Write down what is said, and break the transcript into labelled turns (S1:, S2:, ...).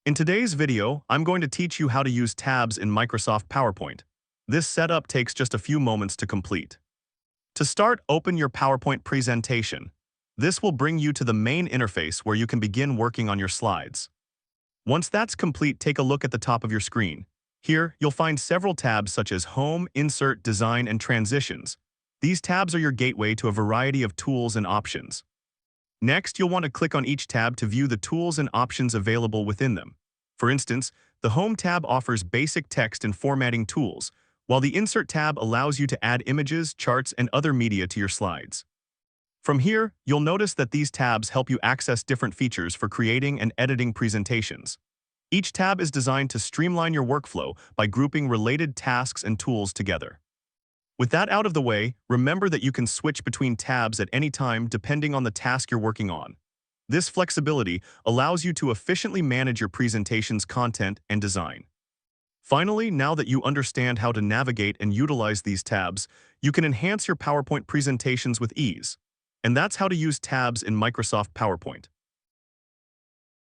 S1: In today's video, I'm going to teach you how to use tabs in Microsoft PowerPoint. This setup takes just a few moments to complete. To start, open your PowerPoint presentation. This will bring you to the main interface where you can begin working on your slides. Once that's complete, take a look at the top of your screen. Here, you'll find several tabs such as Home, Insert, Design, and Transitions. These tabs are your gateway to a variety of tools and options. Next, you'll want to click on each tab to view the tools and options available within them. For instance, the Home tab offers basic text and formatting tools, while the Insert tab allows you to add images, charts, and other media to your slides. From here, you'll notice that these tabs help you access different features for creating and editing presentations. Each tab is designed to streamline your workflow by grouping related tasks and tools together. With that out of the way, remember that you can switch between tabs at any time depending on the task you're working on. This flexibility allows you to efficiently manage your presentation's content and design. Finally, now that you understand how to navigate and utilize these tabs, you can enhance your PowerPoint presentations with ease. And that's how to use tabs in Microsoft PowerPoint.